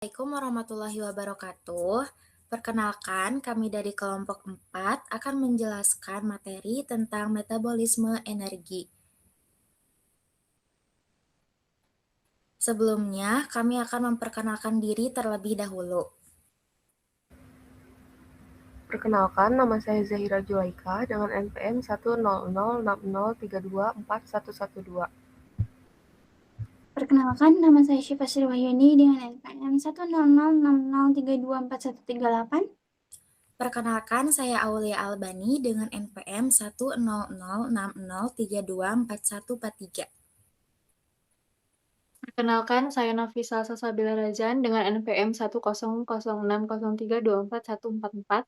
Assalamualaikum warahmatullahi wabarakatuh. Perkenalkan, kami dari kelompok 4 akan menjelaskan materi tentang metabolisme energi. Sebelumnya, kami akan memperkenalkan diri terlebih dahulu. Perkenalkan, nama saya Zahira Julaika dengan NPM 1006030324112. Perkenalkan, nama saya Syifa Sriwahyuni dengan NPM 10060324138. Perkenalkan, saya Aulia Albani dengan NPM 1006060324143. Perkenalkan, saya Nafisa Salsabila Razan dengan NPM 1006003241144.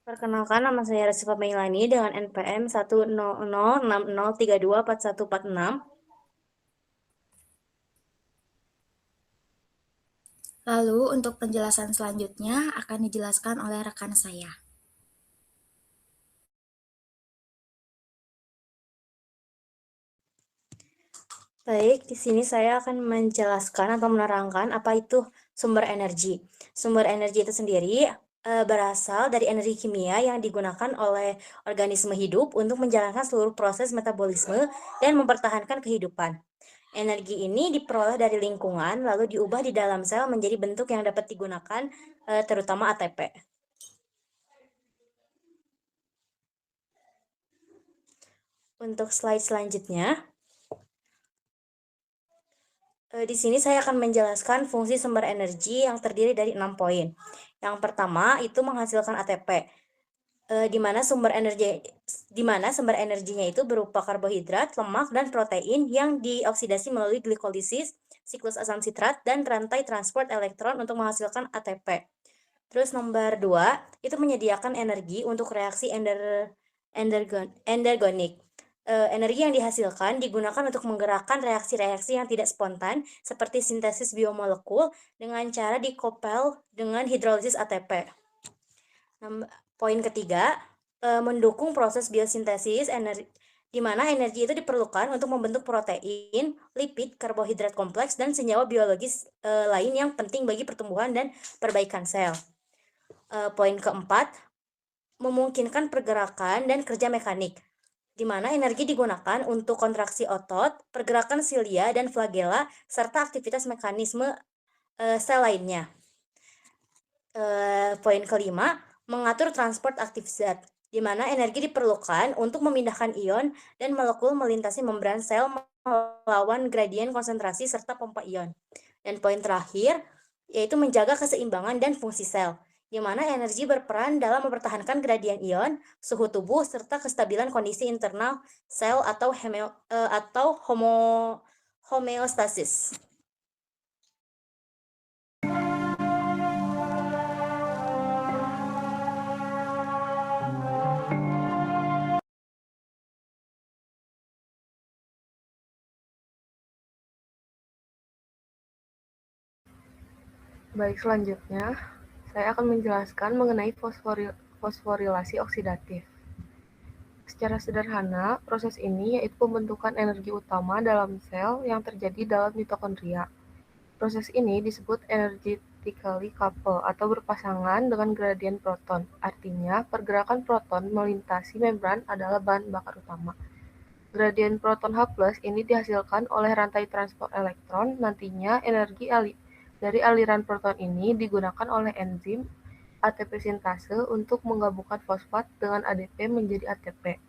Perkenalkan, nama saya Rasifa Mailani dengan NPM 10060324146. Lalu, untuk penjelasan selanjutnya akan dijelaskan oleh rekan saya. Baik, di sini saya akan menjelaskan atau menerangkan apa itu sumber energi. Sumber energi itu sendiri berasal dari energi kimia yang digunakan oleh organisme hidup untuk menjalankan seluruh proses metabolisme dan mempertahankan kehidupan. Energi ini diperoleh dari lingkungan, lalu diubah di dalam sel menjadi bentuk yang dapat digunakan, terutama ATP. Untuk slide selanjutnya, di sini saya akan menjelaskan fungsi sumber energi yang terdiri dari 6 poin. Yang pertama itu menghasilkan ATP, di mana sumber energinya itu berupa karbohidrat, lemak, dan protein yang dioksidasi melalui glikolisis, siklus asam sitrat, dan rantai transport elektron untuk menghasilkan ATP. Terus nomor 2, itu menyediakan energi untuk reaksi endergonik. Energi yang dihasilkan digunakan untuk menggerakkan reaksi-reaksi yang tidak spontan seperti sintesis biomolekul dengan cara dikopel dengan hidrolisis ATP. Poin ketiga, mendukung proses biosintesis di mana energi itu diperlukan untuk membentuk protein, lipid, karbohidrat kompleks, dan senyawa biologis lain yang penting bagi pertumbuhan dan perbaikan sel. Poin keempat, memungkinkan pergerakan dan kerja mekanik, di mana energi digunakan untuk kontraksi otot, pergerakan silia dan flagela, serta aktivitas mekanisme sel lainnya. Poin kelima, mengatur transport aktif zat, di mana energi diperlukan untuk memindahkan ion dan molekul melintasi membran sel melawan gradien konsentrasi serta pompa ion. Dan poin terakhir, yaitu menjaga keseimbangan dan fungsi sel, di mana energi berperan dalam mempertahankan gradien ion, suhu tubuh, serta kestabilan kondisi internal sel atau homeostasis. Baik, selanjutnya saya akan menjelaskan mengenai fosforilasi oksidatif. Secara sederhana, proses ini yaitu pembentukan energi utama dalam sel yang terjadi dalam mitokondria. Proses ini disebut energetically coupled atau berpasangan dengan gradien proton. Artinya, pergerakan proton melintasi membran adalah bahan bakar utama. Gradien proton H+ ini dihasilkan oleh rantai transport elektron. Nantinya, energi dari aliran proton ini digunakan oleh enzim ATP sintase untuk menggabungkan fosfat dengan ADP menjadi ATP.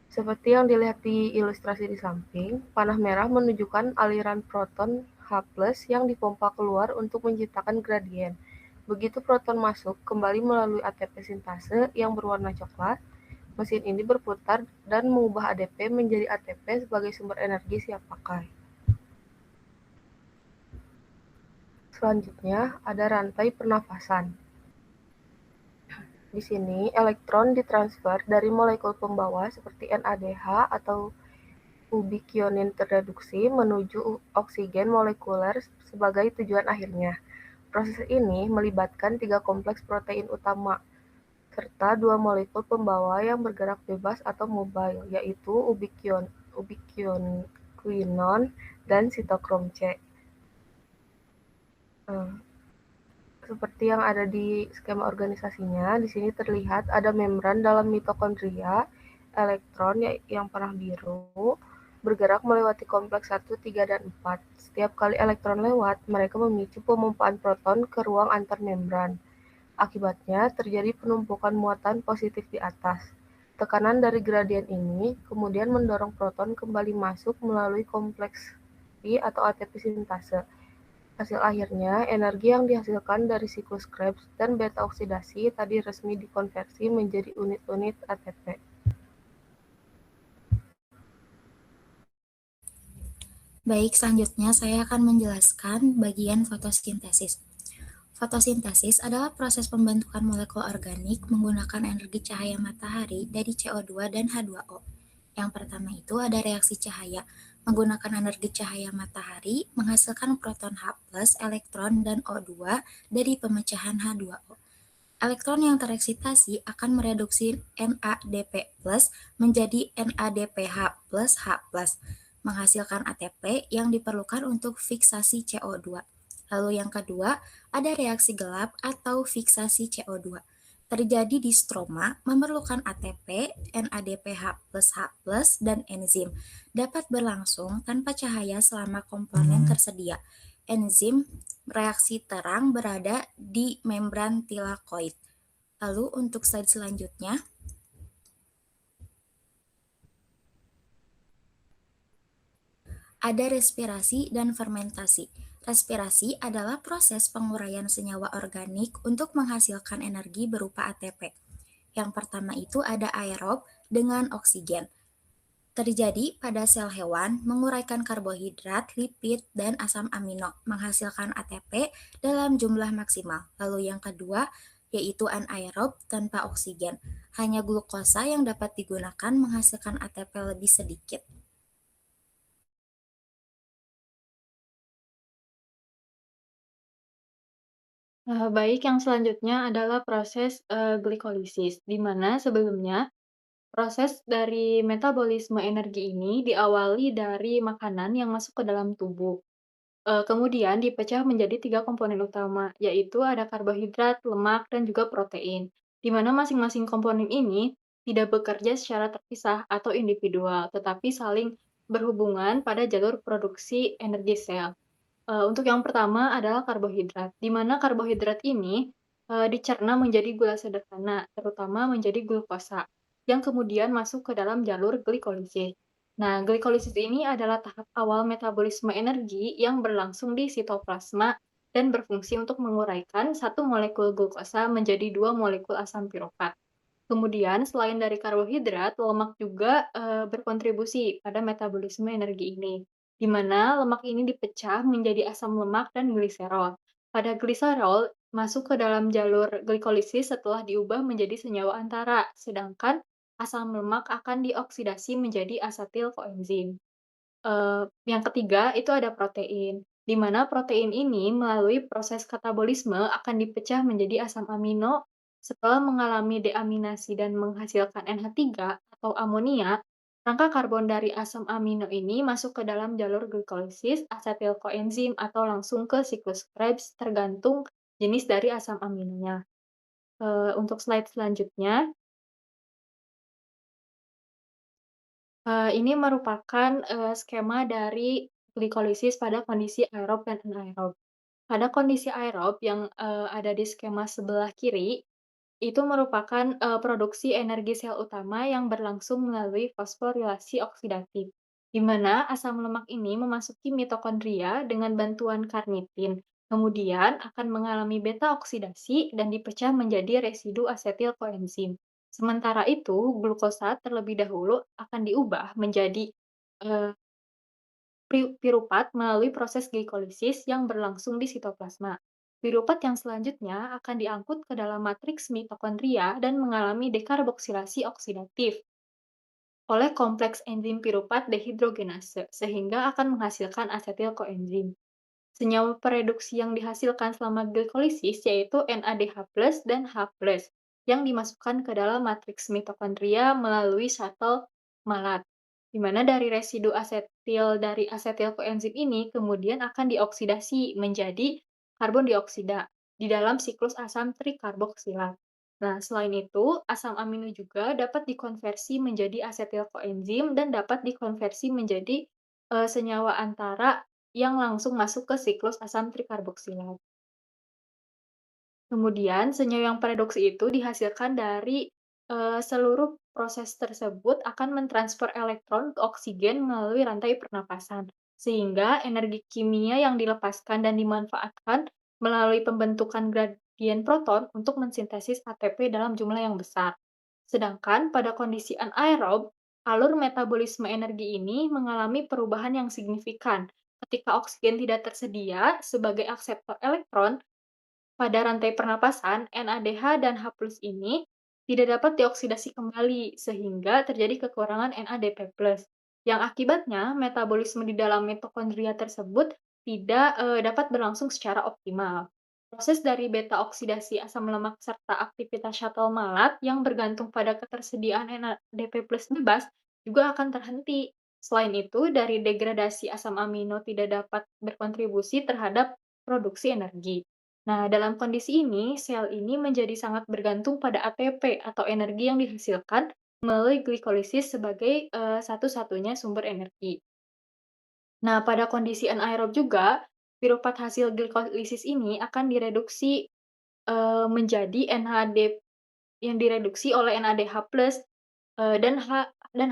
Seperti yang dilihat di ilustrasi di samping, panah merah menunjukkan aliran proton H+ yang dipompa keluar untuk menciptakan gradien. Begitu proton masuk, kembali melalui ATP sintase yang berwarna coklat, mesin ini berputar dan mengubah ADP menjadi ATP sebagai sumber energi siap pakai. Selanjutnya, ada rantai pernafasan. Di sini, elektron ditransfer dari molekul pembawa seperti NADH atau ubikionin terreduksi menuju oksigen molekuler sebagai tujuan akhirnya. Proses ini melibatkan 3 kompleks protein utama, serta 2 molekul pembawa yang bergerak bebas atau mobile, yaitu quinon, dan sitokrom C. Seperti yang ada di skema organisasinya, di sini terlihat ada membran dalam mitokondria, elektron yang panah biru, bergerak melewati kompleks 1, 3, dan 4. Setiap kali elektron lewat, mereka memicu pemumpaan proton ke ruang antarmembran. Akibatnya, terjadi penumpukan muatan positif di atas. Tekanan dari gradien ini kemudian mendorong proton kembali masuk melalui kompleks Pi atau ATP sintase. Hasil akhirnya, energi yang dihasilkan dari siklus Krebs dan beta oksidasi tadi resmi dikonversi menjadi unit-unit ATP. Baik, selanjutnya saya akan menjelaskan bagian fotosintesis. Fotosintesis adalah proses pembentukan molekul organik menggunakan energi cahaya matahari dari CO2 dan H2O. Yang pertama itu ada reaksi cahaya. Menggunakan energi cahaya matahari menghasilkan proton H+, elektron, dan O2 dari pemecahan H2O. Elektron yang tereksitasi akan mereduksi NADP+ menjadi NADPH+, H+, menghasilkan ATP yang diperlukan untuk fiksasi CO2. Lalu yang kedua, ada reaksi gelap atau fiksasi CO2. Terjadi di stroma memerlukan ATP, NADPH+H+, dan enzim. Dapat berlangsung tanpa cahaya selama komponen tersedia. Enzim reaksi terang berada di membran tilakoid. Lalu untuk slide selanjutnya, ada respirasi dan fermentasi. Respirasi adalah proses penguraian senyawa organik untuk menghasilkan energi berupa ATP. Yang pertama itu ada aerob dengan oksigen. Terjadi pada sel hewan menguraikan karbohidrat, lipid, dan asam amino, menghasilkan ATP dalam jumlah maksimal. Lalu yang kedua yaitu anaerob tanpa oksigen. Hanya glukosa yang dapat digunakan menghasilkan ATP lebih sedikit. Baik, yang selanjutnya adalah proses glikolisis, di mana sebelumnya proses dari metabolisme energi ini diawali dari makanan yang masuk ke dalam tubuh. Kemudian dipecah menjadi 3 komponen utama, yaitu ada karbohidrat, lemak, dan juga protein, di mana masing-masing komponen ini tidak bekerja secara terpisah atau individual, tetapi saling berhubungan pada jalur produksi energi sel. Untuk yang pertama adalah karbohidrat, di mana karbohidrat ini, dicerna menjadi gula sederhana, terutama menjadi glukosa, yang kemudian masuk ke dalam jalur glikolisis. Nah, glikolisis ini adalah tahap awal metabolisme energi yang berlangsung di sitoplasma dan berfungsi untuk menguraikan satu molekul glukosa menjadi 2 molekul asam piruvat. Kemudian selain dari karbohidrat, lemak juga, berkontribusi pada metabolisme energi ini, di mana lemak ini dipecah menjadi asam lemak dan gliserol. Pada gliserol masuk ke dalam jalur glikolisis setelah diubah menjadi senyawa antara, sedangkan asam lemak akan dioksidasi menjadi asetil koenzim. Yang ketiga itu ada protein, di mana protein ini melalui proses katabolisme akan dipecah menjadi asam amino setelah mengalami deaminasi dan menghasilkan NH3 atau amonia. Rangka karbon dari asam amino ini masuk ke dalam jalur glikolisis, asetil koenzim, atau langsung ke siklus Krebs tergantung jenis dari asam aminonya. Untuk slide selanjutnya, ini merupakan, skema dari glikolisis pada kondisi aerob dan anaerob. Pada kondisi aerob yang, ada di skema sebelah kiri, itu merupakan, produksi energi sel utama yang berlangsung melalui fosforilasi oksidatif, di mana asam lemak ini memasuki mitokondria dengan bantuan karnitin, kemudian akan mengalami beta oksidasi dan dipecah menjadi residu asetil koenzim. Sementara itu, glukosa terlebih dahulu akan diubah menjadi, eee, pirupat melalui proses glikolisis yang berlangsung di sitoplasma. Pirupat yang selanjutnya akan diangkut ke dalam matriks mitokondria dan mengalami dekarboksilasi oksidatif oleh kompleks enzim pirupat dehidrogenase, sehingga akan menghasilkan asetil koenzim. Senyawa pereduksi yang dihasilkan selama glikolisis yaitu NADH+ dan H+, yang dimasukkan ke dalam matriks mitokondria melalui shuttle malat. di mana dari residu asetil dari asetil koenzim ini kemudian akan dioksidasi menjadi karbon dioksida di dalam siklus asam trikarboksilat. Nah, selain itu, asam amino juga dapat dikonversi menjadi asetil koenzim dan dapat dikonversi menjadi senyawa antara yang langsung masuk ke siklus asam trikarboksilat. Kemudian senyawa yang paredoksi itu dihasilkan dari, seluruh proses tersebut akan mentransfer elektron ke oksigen melalui rantai pernapasan, sehingga energi kimia yang dilepaskan dan dimanfaatkan melalui pembentukan gradien proton untuk mensintesis ATP dalam jumlah yang besar. Sedangkan pada kondisi anaerob, alur metabolisme energi ini mengalami perubahan yang signifikan. Ketika oksigen tidak tersedia sebagai akseptor elektron, pada rantai pernapasan, NADH dan H+ ini tidak dapat dioksidasi kembali, sehingga terjadi kekurangan NADP+, yang akibatnya metabolisme di dalam mitokondria tersebut tidak dapat berlangsung secara optimal. Proses dari beta oksidasi asam lemak serta aktivitas shuttle malat yang bergantung pada ketersediaan NADP+ bebas juga akan terhenti. Selain itu, dari degradasi asam amino tidak dapat berkontribusi terhadap produksi energi. Nah, dalam kondisi ini, sel ini menjadi sangat bergantung pada ATP atau energi yang dihasilkan melalui glikolisis sebagai satu-satunya sumber energi. Nah, pada kondisi anaerob juga, piruvat hasil glikolisis ini akan direduksi menjadi NAD yang direduksi oleh NADH+, dan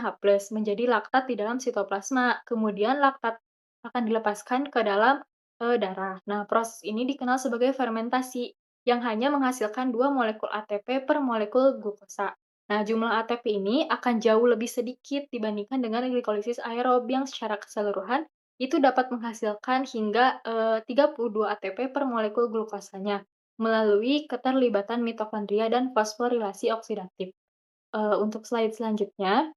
H+ menjadi laktat di dalam sitoplasma. Kemudian laktat akan dilepaskan ke dalam darah. Nah, proses ini dikenal sebagai fermentasi yang hanya menghasilkan 2 molekul ATP per molekul glukosa. Nah, jumlah ATP ini akan jauh lebih sedikit dibandingkan dengan glikolisis aerob yang secara keseluruhan itu dapat menghasilkan hingga 32 ATP per molekul glukosanya melalui keterlibatan mitokondria dan fosforilasi oksidatif. Untuk slide selanjutnya,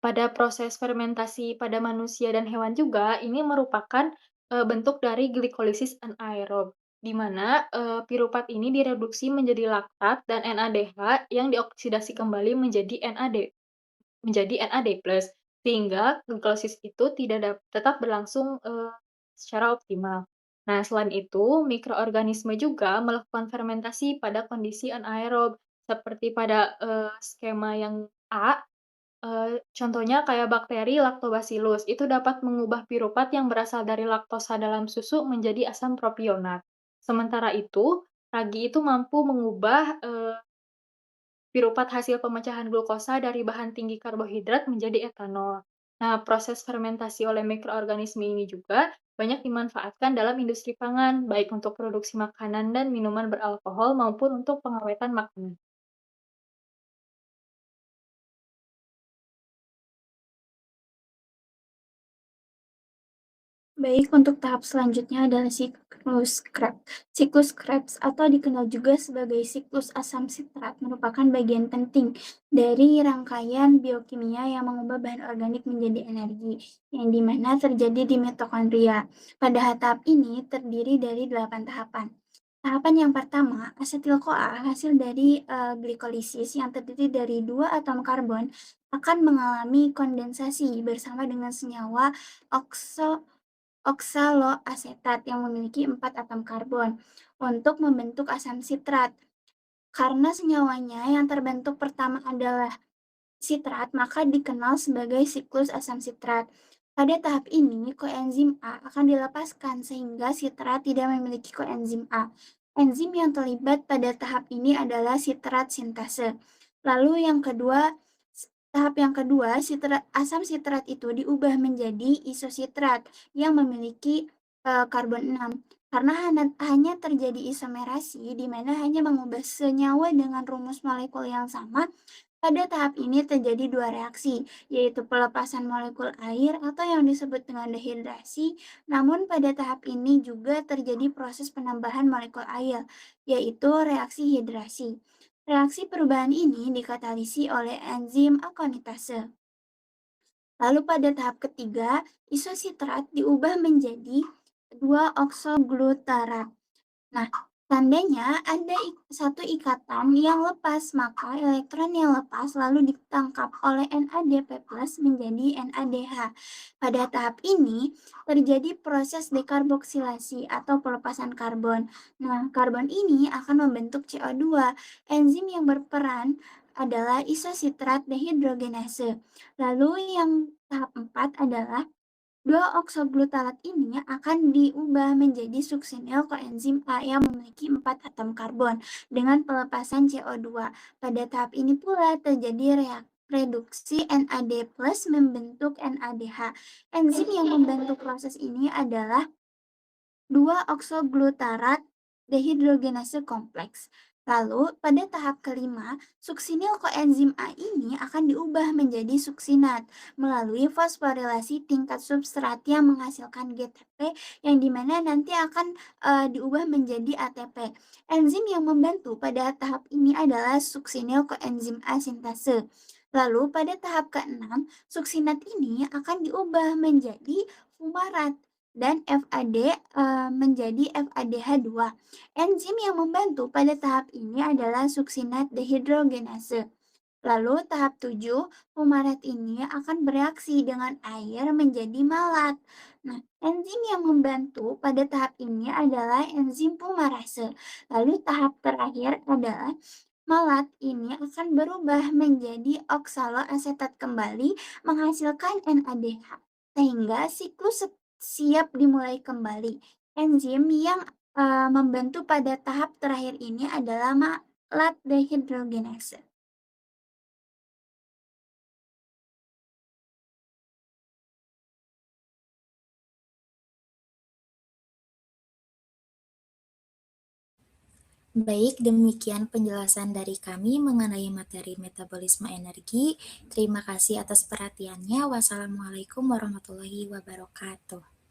pada proses fermentasi pada manusia dan hewan juga, ini merupakan bentuk dari glikolisis anaerob, di mana piruvat ini direduksi menjadi laktat dan NADH yang dioksidasi kembali menjadi NAD+, sehingga glikolisis itu tetap berlangsung secara optimal. Nah, selain itu, mikroorganisme juga melakukan fermentasi pada kondisi anaerob, seperti pada skema yang A. Contohnya kayak bakteri Lactobacillus, itu dapat mengubah piruvat yang berasal dari laktosa dalam susu menjadi asam propionat. Sementara itu, ragi itu mampu mengubah piruvat hasil pemecahan glukosa dari bahan tinggi karbohidrat menjadi etanol. Nah, proses fermentasi oleh mikroorganisme ini juga banyak dimanfaatkan dalam industri pangan, baik untuk produksi makanan dan minuman beralkohol maupun untuk pengawetan makanan. Baik, untuk tahap selanjutnya adalah siklus Krebs atau dikenal juga sebagai siklus asam sitrat merupakan bagian penting dari rangkaian biokimia yang mengubah bahan organik menjadi energi, yang dimana terjadi di mitokondria. Pada tahap ini terdiri dari 8 tahapan. Tahapan yang pertama, asetil-CoA hasil dari glikolisis yang terdiri dari 2 atom karbon akan mengalami kondensasi bersama dengan senyawa oksaloasetat yang memiliki 4 atom karbon untuk membentuk asam sitrat. Karena senyawanya yang terbentuk pertama adalah sitrat, maka dikenal sebagai siklus asam sitrat. Pada tahap ini, koenzim A akan dilepaskan sehingga sitrat tidak memiliki koenzim A. Enzim yang terlibat pada tahap ini adalah sitrat sintase. Lalu tahap yang kedua, asam sitrat itu diubah menjadi isositrat yang memiliki karbon 6. Karena hanya terjadi isomerasi, di mana hanya mengubah senyawa dengan rumus molekul yang sama. Pada tahap ini terjadi 2 reaksi, yaitu pelepasan molekul air atau yang disebut dengan dehidrasi, namun pada tahap ini juga terjadi proses penambahan molekul air, yaitu reaksi hidrasi. Reaksi perubahan ini dikatalisi oleh enzim akonitase. Lalu pada tahap ketiga, isositrat diubah menjadi 2-oksoglutarat. Nah, Tandanya ada satu ikatan yang lepas, maka elektron yang lepas lalu ditangkap oleh NADP+ menjadi NADH. Pada tahap ini terjadi proses dekarboksilasi atau pelepasan karbon. Nah, karbon ini akan membentuk CO2. Enzim yang berperan adalah isositrat dehidrogenase. Lalu yang tahap 4 adalah 2-oksoglutalat ini akan diubah menjadi suksinil koenzim A yang memiliki 4 atom karbon dengan pelepasan CO2. Pada tahap ini pula terjadi reduksi NAD+ membentuk NADH. Enzim yang membantu proses ini adalah 2-oksoglutarat dehidrogenase kompleks. Lalu, pada tahap kelima, suksinil koenzim A ini akan diubah menjadi suksinat melalui fosforilasi tingkat substrat yang menghasilkan GTP yang dimana nanti akan diubah menjadi ATP. Enzim yang membantu pada tahap ini adalah suksinil koenzim A sintase. Lalu, pada tahap ke-6, suksinat ini akan diubah menjadi fumarat dan FAD menjadi FADH2. Enzim yang membantu pada tahap ini adalah suksinat dehidrogenase. Lalu tahap 7, fumarat ini akan bereaksi dengan air menjadi malat. Nah, enzim yang membantu pada tahap ini adalah enzim fumarase. Lalu tahap terakhir adalah malat ini akan berubah menjadi oksaloasetat kembali menghasilkan NADH. Sehingga siklus siap dimulai kembali. Enzim yang membantu pada tahap terakhir ini adalah malat dehidrogenase. Baik, demikian penjelasan dari kami mengenai materi metabolisme energi. Terima kasih atas perhatiannya. Wassalamualaikum warahmatullahi wabarakatuh.